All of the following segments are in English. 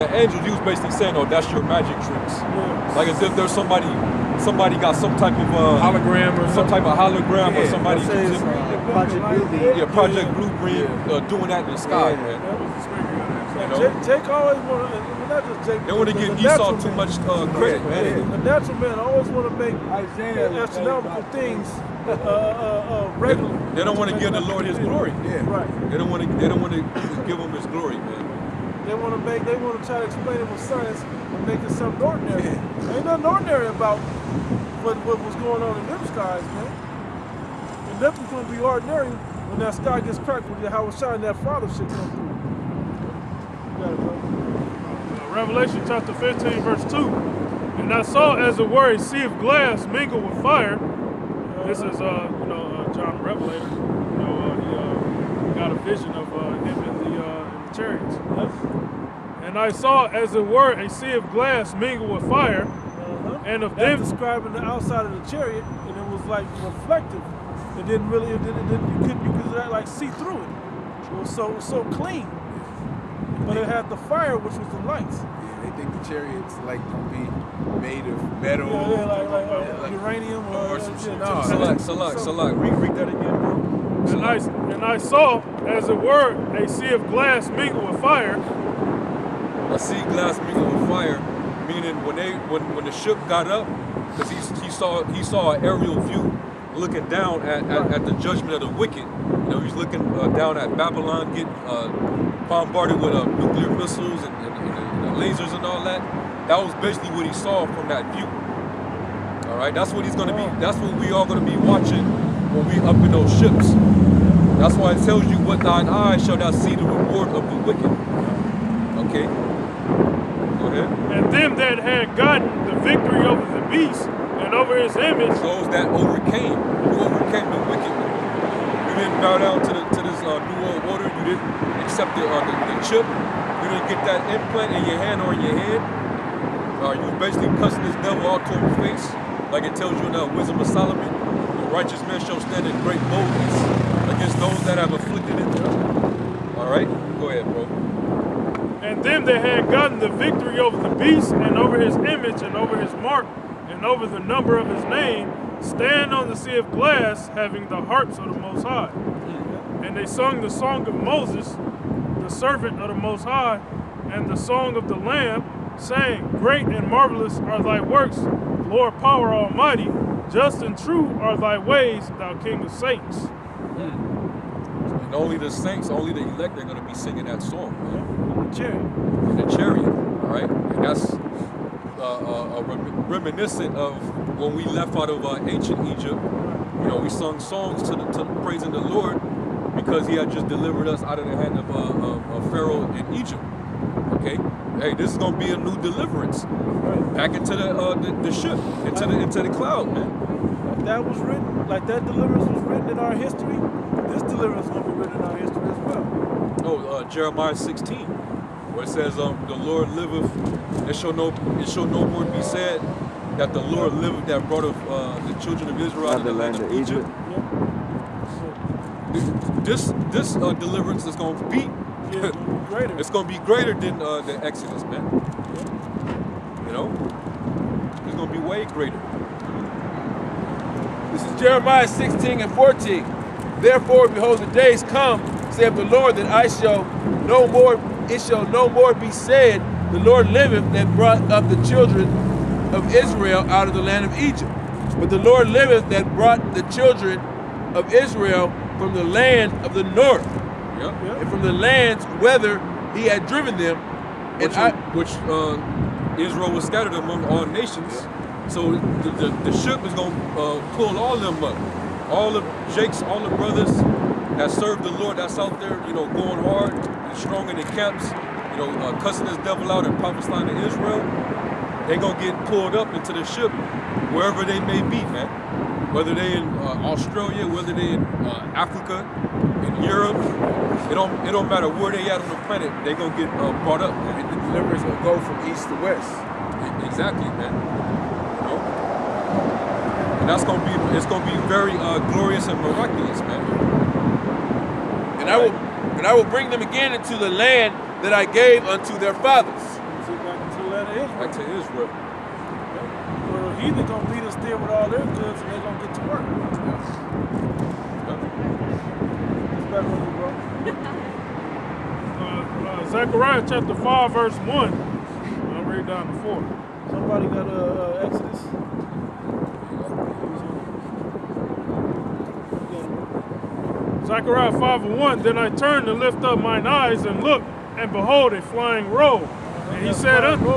The angels, he was basically saying, "Oh, that's your magic tricks." Yeah. Like as if there's somebody got some type of hologram or some type of hologram or somebody. Project Blueprint. Yeah, Project Blueprint doing that in the sky, man. You know? Jake always want to, not just Jake. They want to give Esau too much credit, man. The natural man always want to make astronomical things regular. They don't want to give the Lord His glory. Yeah, right. They don't want to give Him His glory, man. They want to try to explain it with science and make it something ordinary. Ain't nothing ordinary about what was going on in them skies, man. And nothing's going to be ordinary when that sky gets cracked with how it's shining that Father shit come through. You got it, bro. Revelation chapter 15, verse 2. And I saw, as it were, a sea of glass mingled with fire. This is, John the Revelator. He got a vision of him in the chariots. And I saw, as it were, a sea of glass mingled with fire, and of them describing the outside of the chariot, and it was like reflective. It didn't really, you could like see through it. It was so clean. But it had the fire, which was the lights. Yeah, they think the chariots like gonna be made of metal. Like uranium or some shit. Salak. Read that again, bro. And I saw, as it were, a sea of glass mingled with fire. A sea glass mingled with fire, meaning when the ship got up, because he saw an aerial view looking down at the judgment of the wicked. You know, he's looking down at Babylon getting bombarded with nuclear missiles and lasers and all that. That was basically what he saw from that view. All right, that's what he's going to be. That's what we are going to be watching when we up in those ships. That's why it tells you, what thine eyes shall not see the reward of the wicked. Okay, go ahead. And them that had gotten the victory over the beast and over his image. Those that overcame, who overcame the wicked. You didn't bow down to this new world order. You didn't accept the chip. You didn't get that implant in your hand or in your head. You basically cussing this devil out to his face, like it tells you in the Wisdom of Solomon. The righteous man shall stand in great boldness against those that have afflicted him. All right, go ahead, bro. And them that had gotten the victory over the beast and over his image and over his mark and over the number of his name stand on the sea of glass, having the harps of the Most High. And they sung the song of Moses, the servant of the Most High, and the song of the Lamb, saying, Great and marvelous are thy works, Lord power almighty. Just and true are thy ways, thou King of saints. And only the saints, only the elect are going to be singing that song, man. In the chariot, all right? And that's reminiscent of when we left out of ancient Egypt. You know, we sung songs to praising the Lord because He had just delivered us out of the hand of Pharaoh in Egypt. Okay, hey, this is gonna be a new deliverance, back into the ship, into the cloud, man. That was written, like that deliverance was written in our history. This deliverance is gonna be written in our history as well. Oh, Jeremiah 16, where it says, "The Lord liveth; it shall no more be said that the Lord liveth that brought the children of Israel out of the land of Egypt." This deliverance is gonna be. Greater. It's gonna be greater than the Exodus, man. You know, it's gonna be way greater. This is Jeremiah 16 and 14. Therefore, behold, the days come, saith the Lord, that it shall no more be said, the Lord liveth that brought up the children of Israel out of the land of Egypt. But the Lord liveth that brought the children of Israel from the land of the north. Yep. And from the lands whither he had driven them, which Israel was scattered among all nations. Yeah. So the ship is going to pull all of them up. All of Jake's, all the brothers that serve the Lord, that's out there, you know, going hard and strong in the camps, you know, cussing this devil out and prophesying to Israel. They're going to get pulled up into the ship wherever they may be, man. Whether they in Australia, whether they in Africa, in Europe, it don't matter where they at on the planet, they gonna get brought up. And the deliverance will go from east to west. Exactly, man. You know? And it's gonna be very glorious and miraculous, man. And I will bring them again into the land that I gave unto their fathers. land of Israel. Back to Israel. Well, the heathen gonna beat us there with all their goods, and they're gonna get to work. It's back on you, bro. Zechariah chapter 5, verse 1. I'll read down to 4. Somebody got Exodus. Zechariah 5 and 1. Then I turned to lift up mine eyes and looked, and behold, a flying roll. And he said unto me,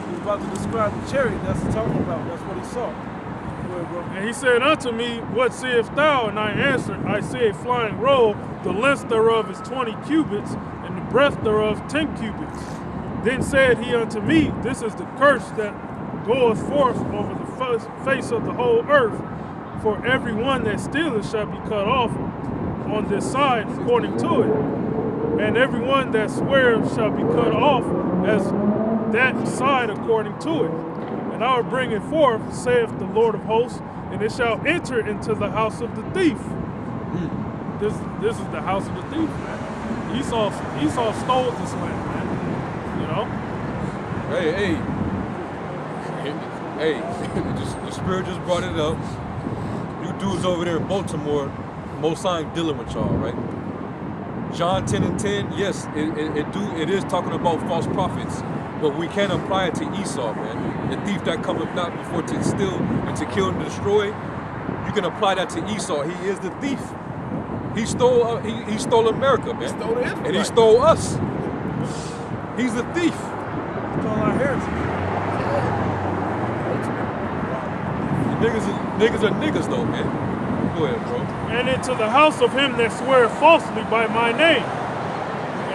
He's about to describe the chariot that's talking about. That's what he saw. Go ahead, bro. And he said unto me, What seest thou? And I answered, I see a flying roll, the length thereof is 20 cubits, and the breadth thereof 10 cubits. Then said he unto me, This is the curse that goeth forth over the face of the whole earth. For every one that stealeth shall be cut off on this side according to it. And every one that sweareth shall be cut off as that side according to it. And I will bring it forth, saith the Lord of hosts, and it shall enter into the house of the thief. This is the house of the thief, man. Esau stole this land, man. You know? Hey, the Spirit just brought it up. You dudes over there in Baltimore, Most High ain't dealing with y'all, right? John 10 and 10, yes, it is talking about false prophets, but we can't apply it to Esau, man. The thief that cometh not before to steal and to kill and to destroy, you can apply that to Esau. He is the thief. He stole America, man. He stole the and he stole us. He's the thief. Stole our heritage. Niggas are niggas though, man. Go ahead, bro. And into the house of him that sweareth falsely by my name.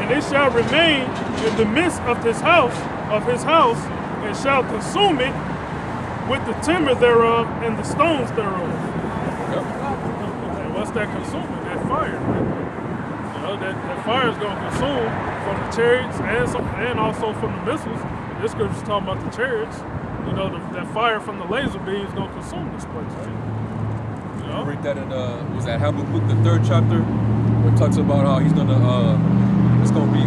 And it shall remain in the midst of his house, and shall consume it with the timber thereof and the stones thereof. Yep. And what's that consuming? That fire. You know, that fire is going to consume from the chariots and also from the missiles. This scripture's talking about the chariots. You know, that fire from the laser beam is going to consume this place, right? You know? Read that in was that Habakkuk, the 3rd chapter, where it talks about how he's gonna it's gonna be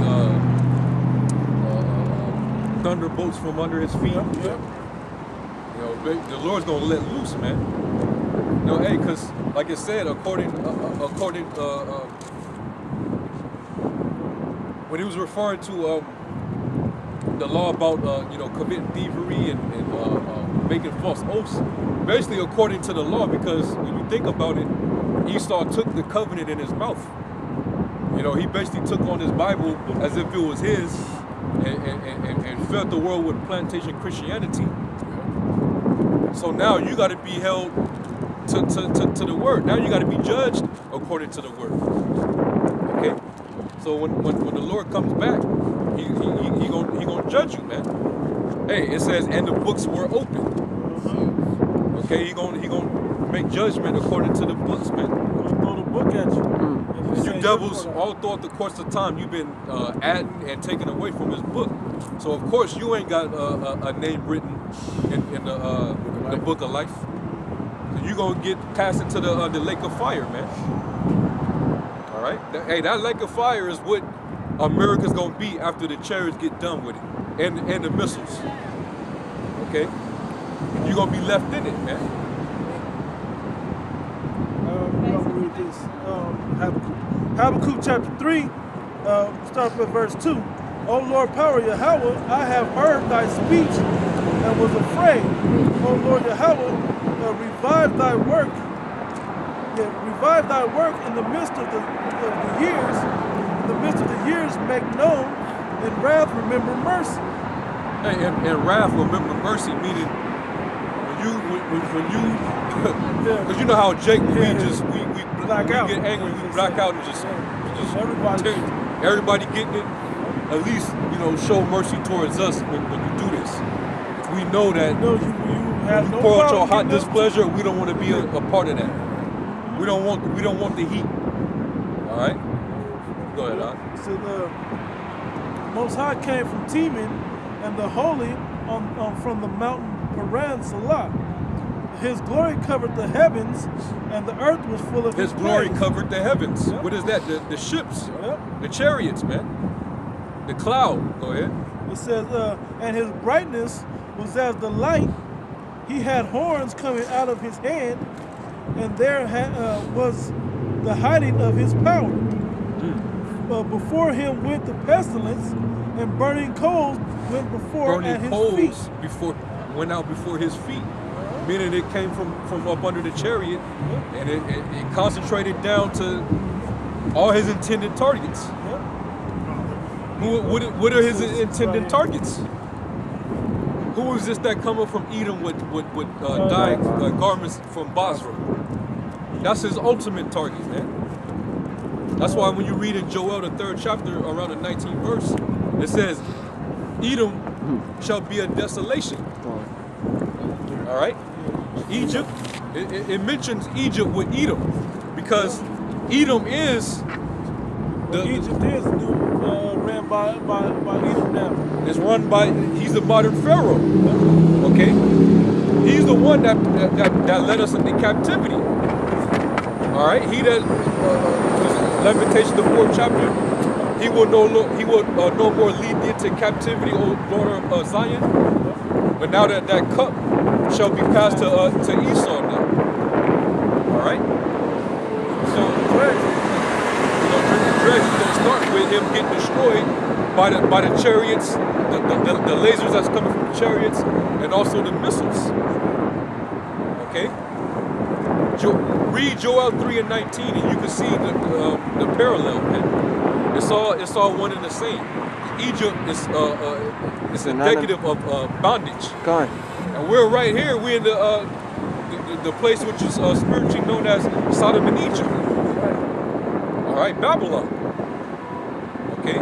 thunderbolts from under his feet. Yep. You know, the Lord's gonna let loose, man. You know, hey, cause like it said, according when he was referring to the law about committing thievery and making false oaths, basically according to the law, because when you think about it, Esau took the covenant in his mouth. You know, he basically took on his Bible as if it was his and filled the world with plantation Christianity. So now you got to be held to the word. Now you got to be judged according to the word. Okay? So when the Lord comes back, he gonna judge you, man. Hey, it says, and the books were open. Okay, he gonna make judgment according to the books, man. Throw the book at you. And you devils, all throughout the course of time, you've been adding and taken away from his book. So of course you ain't got a name written in the book of life. So you gonna get cast into the lake of fire, man. All right. Hey, that lake of fire is what America's gonna be after the chariots get done with it, and the missiles. Okay, you're gonna be left in it, man. I'm gonna read this. Habakkuk chapter 3, start with verse 2. O Lord, power Yahweh, I have heard thy speech and was afraid. O Lord Yahweh, revive thy work. Revive thy work in the midst of the years. In the midst of the years, make known. In wrath, remember mercy. Hey, and wrath, remember mercy, meaning when you, because you know how Jake, we Black out. get angry, we black out and just everybody getting it. At least show mercy towards us when you do this. We know that you have no pour out your problem hot getting displeasure. We don't want to be a part of that. We don't want the heat. All right, go ahead, Doc. So the Most High came from Teman, and the Holy from the mountain Paran Salah. His glory covered the heavens, and the earth was full of His glory praise. covered the heavens. Yep. What is that? The ships, Yep. the chariots, man. The cloud. Go ahead. It says, and his brightness was as the light. He had horns coming out of his hand, and there was the hiding of his power. Before him went the pestilence, and burning coals went before at his feet. Went out before his feet, meaning it came from up under the chariot, and it concentrated down to all his intended targets. What are his intended targets? Who is this that coming from Edom with dyed garments from Basra? That's his ultimate target, man. That's why when you read in Joel, the 3rd chapter, around the 19th verse, it says, Edom shall be a desolation. All right? Egypt, it mentions Egypt with Edom, because Edom is Egypt is ran by Edom now. It's run by, he's the modern Pharaoh, okay? He's the one that led us into captivity. All right, he that, Lamentation, the 4th chapter, he will no more lead thee into captivity, O daughter of Zion. But now that cup shall be passed to Esau now. All right? So the dregs is going to start with him getting destroyed by the chariots, the lasers that's coming from the chariots, and also the missiles. Okay? Read Joel 3:19, and you can see the parallel, man. It's all one and the same. Egypt is indicative of bondage. And we're right here. We're in the place which is spiritually known as Sodom and Egypt. All right, Babylon. Okay.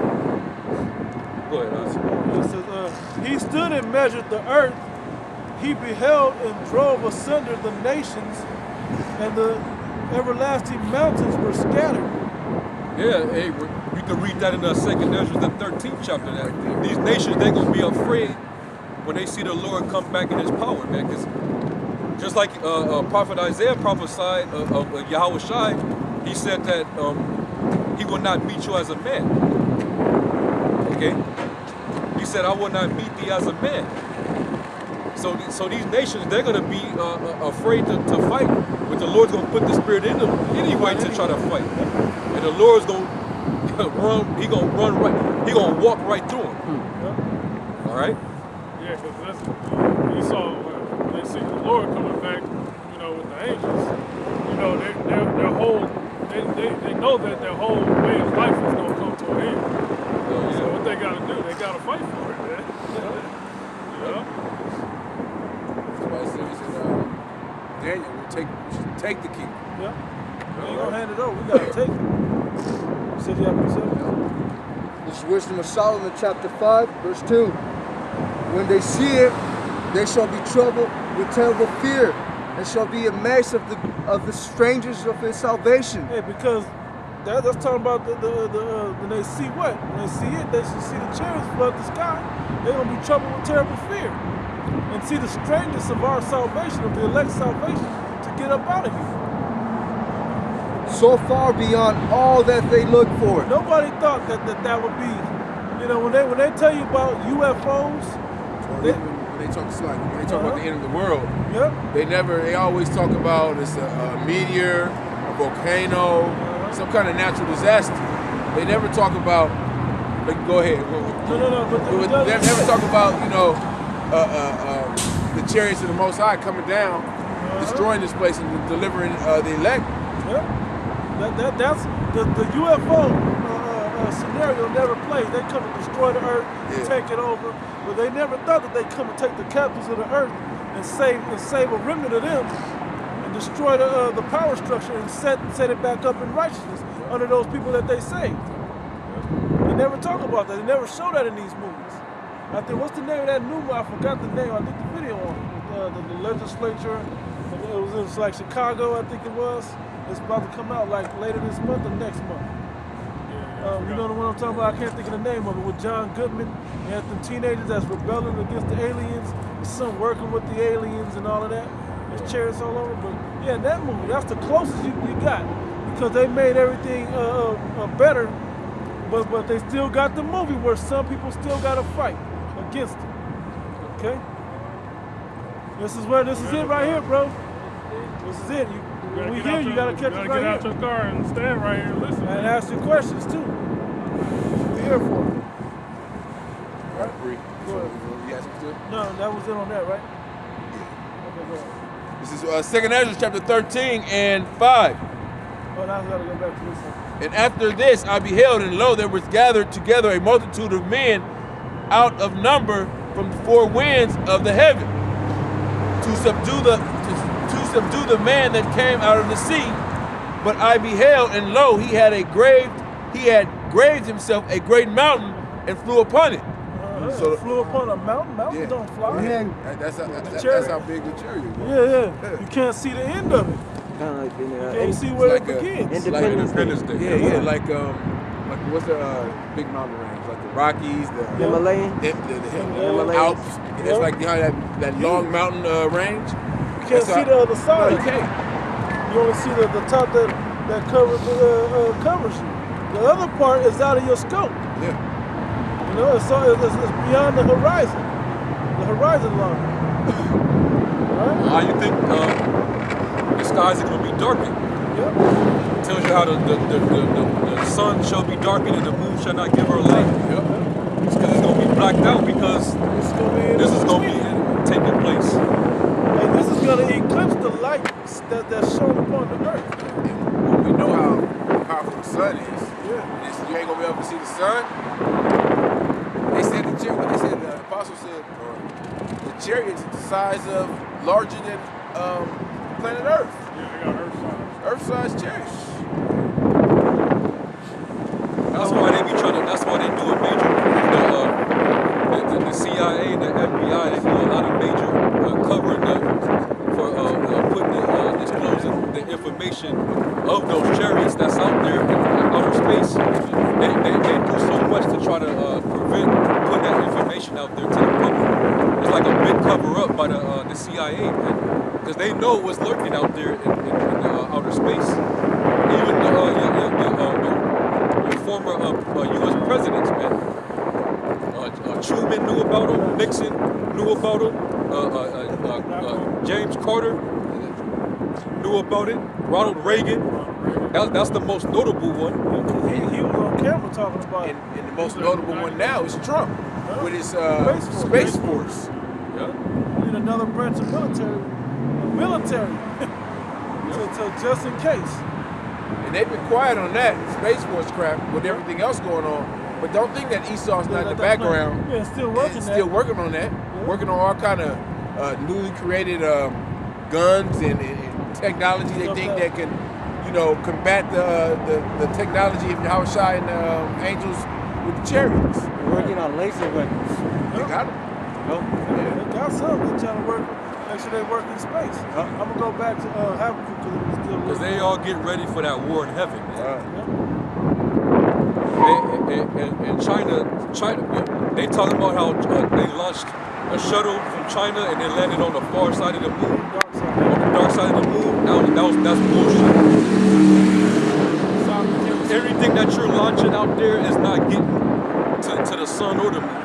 Go ahead, Oscar. It says, he stood and measured the earth. He beheld and drove asunder the nations, and the everlasting mountains were scattered. Yeah, hey, you can read that in the 2nd Ezra, the 13th chapter. That these nations, they're gonna be afraid when they see the Lord come back in His power, man. Because just like Prophet Isaiah prophesied of Yahweh Shai, he said that He will not meet you as a man. Okay, He said, "I will not meet thee as a man." So these nations, they're gonna be afraid to fight, but the Lord's gonna put the Spirit in them anyway to try to fight. And the Lord's gonna run. He gonna run right. He gonna walk right through them. All right. Yeah, because you saw they see the Lord coming back, with the angels. Their whole they know that their whole way of life is gonna come to an end. So what they gotta do? They gotta fight for it, man. That's why it says Daniel, we should take the kingdom. Yeah. We ain't gonna hand it over. We gotta take it. You said you have to say it? This is Wisdom of Solomon, chapter 5, verse 2. When they see it, they shall be troubled with terrible fear, and shall be amazed of the strangers of his salvation. Hey, because that's talking about when they see what? When they see it, they should see the chariots flood the sky. They're gonna be troubled with terrible fear, and see the strangeness of our salvation, of the elect's salvation, to get up out of here. So far beyond all that they look for. Nobody thought that would be, when they tell you about UFOs, When they talk about the end of the world, yep. they always talk about it's a meteor, a volcano, some kind of natural disaster. They never talk about, go ahead. No, but They never talk about, the chariots of the Most High coming down, destroying this place and delivering the elect. Yeah. That's the UFO scenario never played. They come to destroy the earth, take it over, but they never thought that they'd come and take the captives of the earth and save a remnant of them and destroy the power structure and set it back up in righteousness under those people that they saved. They never talk about that. They never show that in these movies. I think, what's the name of that new movie? I forgot the name. I did the video on it. The legislature. It was like Chicago, I think it was. It's about to come out like later this month or next month. You know the one I'm talking about? I can't think of the name of it. With John Goodman, you have the teenagers that's rebelling against the aliens. There's some working with the aliens and all of that. There's chariots all over. But yeah, that movie, that's the closest you got, because they made everything better. But they still got the movie where some people still got to fight. against it. Okay? This is it right here, bro. This is it. When we here, you gotta catch it get right out here. your car and stand right here and listen. And ask your questions too. We're here for it. I agree. Go ahead. You ask me to? No, that was it on that, right? Okay, go ahead. This is 2nd Ezra chapter 13 and 5. Oh, now I gotta go back to this one. And after this I beheld, and lo, there was gathered together a multitude of men out of number from the four winds of the heaven to subdue the man that came out of the sea. But I beheld, and lo, he had graved himself a great mountain and flew upon it. So flew upon a mountain. Mountains don't fly. Man, That's how big the chariot was. Yeah. You can't see the end of it. Kind of like You can't see where it begins. Independence Day. Yeah, like what's the big mountain range? Like the Rockies, the Himalayan. the Alps. It's like you know, that long mountain range. You can't see the other No, side. you can't. You only see the top that covers you. The other part is out of your scope. Yeah. You know, it's beyond the horizon line. Right? How you think the skies are going to be darkened? Yep. It tells you how the sun shall be darkened and the moon shall not give her light. It's because it's going to be blacked out because this is going to be taking place. And this is going to eclipse the light that's shown upon the earth. We know how powerful the sun is. Yeah. You ain't gonna be able to see the sun. They said the apostle said the chariot's the size of larger than planet Earth. Yeah, they got Earth-sized chariots. That's why they do a major. The CIA and the FBI, they do a lot of major covering up for putting disclosing the information of those chariots that's out there in outer space. They do so much to try to prevent putting that information out there to the public. It's like a big cover up by the CIA, because they know what's lurking out there in outer space. Even your former U.S. presidents, man. Truman knew about him. Nixon knew about him. James Carter knew about it. Ronald Reagan. That's the most notable one. He was on camera talking about it. And the most notable one now is Trump with his Space Force. Yeah. We need another branch of military to just in case. And they've been quiet on that Space Force crap with everything else going on. But don't think that Esau's not in the background. Yeah, still working Still working on that. Working on all kind of newly created guns and technology they think that can, combat the technology of Yahushua and angels with the chariots. Working on laser weapons. They got them. They got some. They're trying to work. Make sure they work in space. I'm gonna go back to Habakkuk because it was still. Because they all get ready for that war in heaven. And China, they talking about how they launched a shuttle from China and they landed on the far side of the moon, on the dark side of the moon. That's bullshit. Everything that you're launching out there is not getting to the sun or the moon.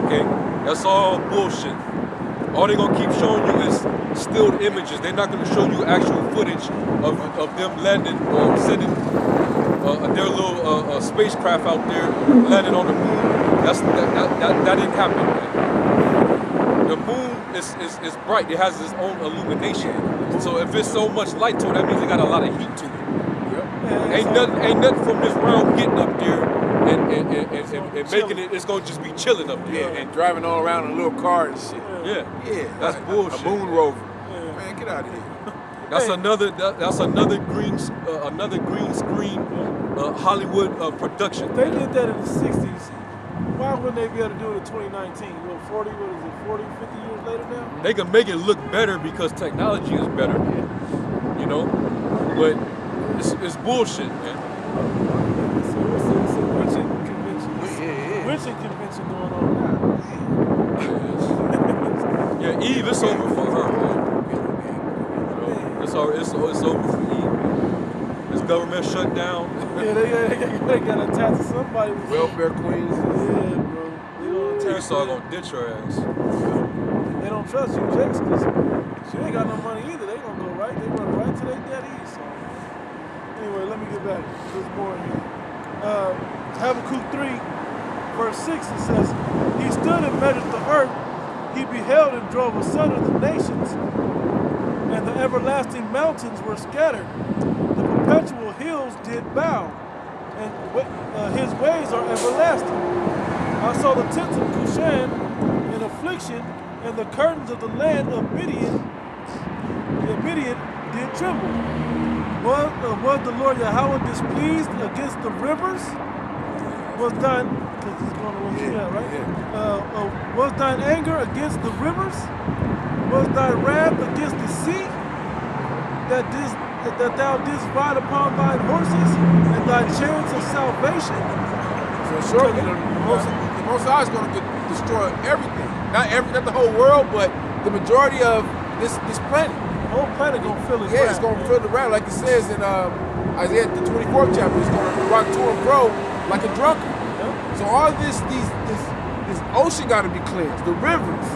Okay, that's all bullshit. All they're gonna keep showing you is stilled images. They're not gonna show you actual footage of them landing or sending their little spacecraft out there landing on the moon. That didn't happen, man. The moon is bright. It has its own illumination. So if it's so much light to it, that means it got a lot of heat to it. Ain't nothing from this round getting up there and making it. It's gonna just be chilling up there. Yeah, and driving all around in a little car and shit. Yeah, That's bullshit. A moon rover. Man, get out of here. That's another green screen Hollywood production. They did that in the 60s. Why wouldn't they be able to do it in 2019? 40 years later now? They can make it look better because technology is better, but it's bullshit, man. It's a witching convention. Witching convention going on now. Yeah, Eve, it's over for her, man. It's over for Eve. This government shut down. Yeah, they got attached to somebody. Welfare queens. Yeah, bro. ass. Esau gonna ditch her ass. They don't trust you, Jakes, because she ain't got no money either. They gonna go right. They run right to their daddy Esau. Anyway, let me get back. There's more in here. Habakkuk 3, verse 6, it says, He stood and measured the earth. He beheld and drove asunder the nations, and the everlasting mountains were scattered. The perpetual hills did bow, and his ways are everlasting. I saw the tents of Cushan in affliction, and the curtains of the land of Midian did tremble. Was the Lord Yahweh displeased against the rivers? Was thine, because he's going to look at, right? Was thine anger against the rivers? Was thy wrath against the sea? That thou didst ride upon thine horses and thy chariots of salvation? So surely the Most High is going to destroy everything. Not the whole world, but the majority of this planet. The whole planet gonna fill it. Yeah, it's gonna fill the ground, like it says in Isaiah the 24th chapter. It's gonna rock to and fro like a drunkard. Yeah. So all this ocean got to be cleansed. The rivers,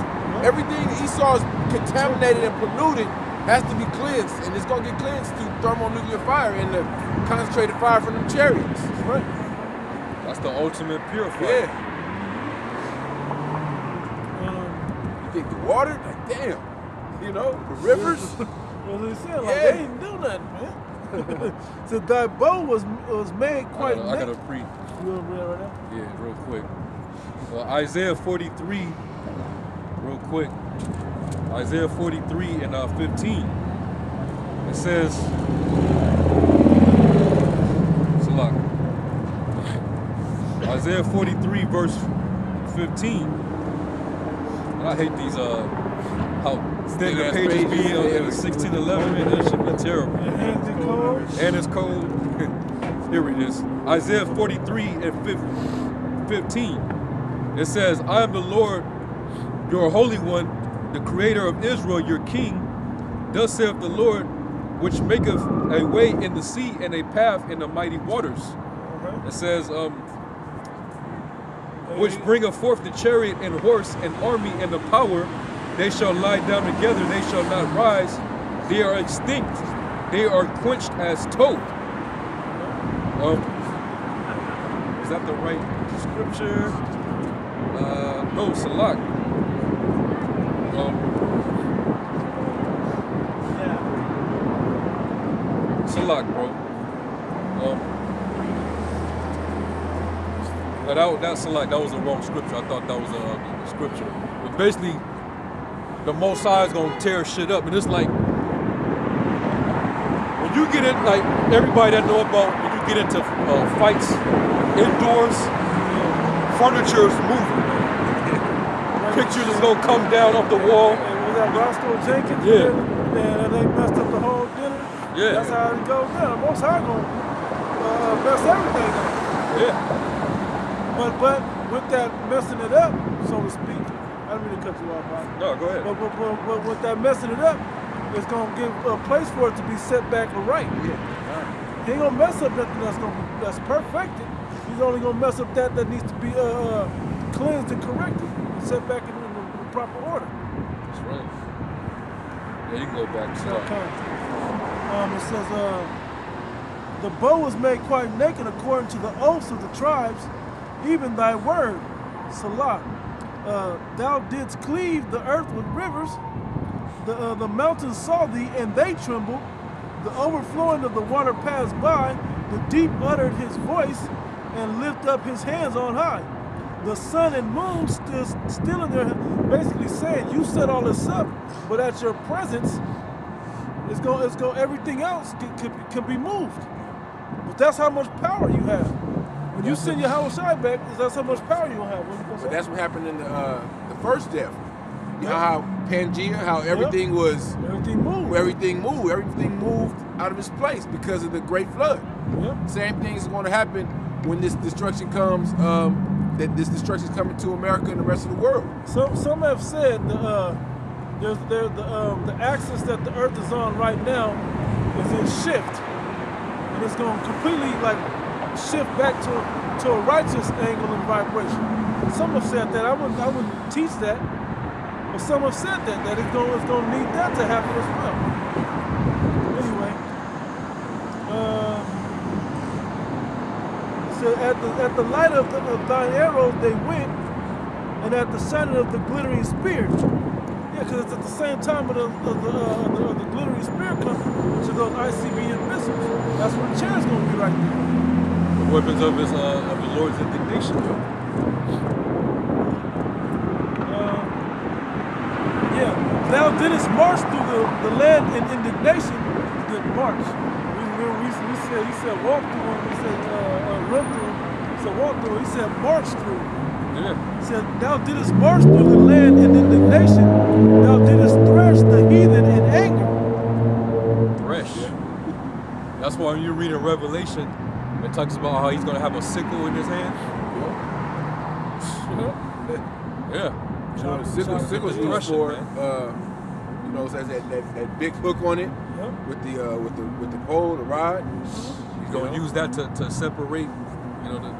everything Esau is contaminated and polluted has to be cleansed, and it's gonna get cleansed through thermonuclear fire and the concentrated fire from them chariots. Right. That's the ultimate purifier. Yeah. You think the water? Like damn. You know, the rivers. Well, they said like they didn't do nothing, man. So thy bow was made quite. I gotta preach. You want to read it right now? Yeah, real quick. Isaiah 43, real quick. Isaiah 43 and 15. It says, Salak. Isaiah 43 verse 15. I hate these how thin the pages be in the 1611, man. That shit be terrible. And it's cold. Here it is. Isaiah 43 and 15. It says, I am the Lord, your Holy One, the Creator of Israel, your King. Thus saith the Lord, which maketh a way in the sea and a path in the mighty waters. It says, which bringeth forth the chariot and horse and army and the power. They shall lie down together, they shall not rise. They are extinct, they are quenched as tow. Is that the right scripture? No, Salak. Salak, bro. That's Salak. That was the wrong scripture. I thought that was the scripture. But basically, the Most High is gonna tear shit up, and it's like when you get in, like everybody that know about when you get into fights indoors, furniture's moving. Pictures is gonna come down off the wall. And was that Roscoe Jenkins? Yeah. And they messed up the whole dinner. Yeah. That's how it goes down. Most High gonna mess everything up. Yeah. But with that messing it up, so to speak, I don't mean to cut you off, Bob. No, go ahead. But with that messing it up, it's gonna give a place for it to be set back right. Yeah. He ain't gonna mess up nothing that's perfected. He's only gonna mess up that needs to be cleansed and corrected, and set back in the proper order. That's right. Yeah, you can go back to Okay. It says, the bow was made quite naked according to the oaths of the tribes, even thy word, Salah. Thou didst cleave the earth with rivers. The mountains saw thee, and they trembled. The overflowing of the water passed by. The deep uttered his voice and lifted up his hands on high. The sun and moon stood still in their, basically saying, you set all this up, but at your presence, everything else can be moved. But that's how much power you have. When you send your Yahweh Shai back, that's how much power you have. But that's what happened in the first death. You know how Pangea, how everything was, everything moved. Everything moved out of its place because of the great flood. Yep. Same thing is going to happen when this destruction comes. That this destruction is coming to America and the rest of the world. Some have said the axis that the Earth is on right now is in shift, and it's going to completely like shift back to a righteous angle and vibration. some have said that. I wouldn't teach that. But some have said that it's gonna need that to happen as well. Anyway, so at the light of thine arrows they went, and at the shining of the glittering spear. Yeah, because it's at the same time of the glittering spear coming to those ICBM missiles. That's where the chair's gonna be right there. The weapons of the Lord's indignation. Yeah, thou didst march through the land in indignation. You didn't march. We said, he said walk through, we said run through. So walk through. He said march through. Yeah. He said, thou didst march through the land in indignation. Thou didst thresh the heathen in anger. Thresh. That's why when you read in Revelation, it talks about how he's going to have a sickle in his hand. Yeah. You know, sickle's Threshing, used for, man. you know, it has that big hook on it with the pole, the rod. He's going to use that to separate, you know, the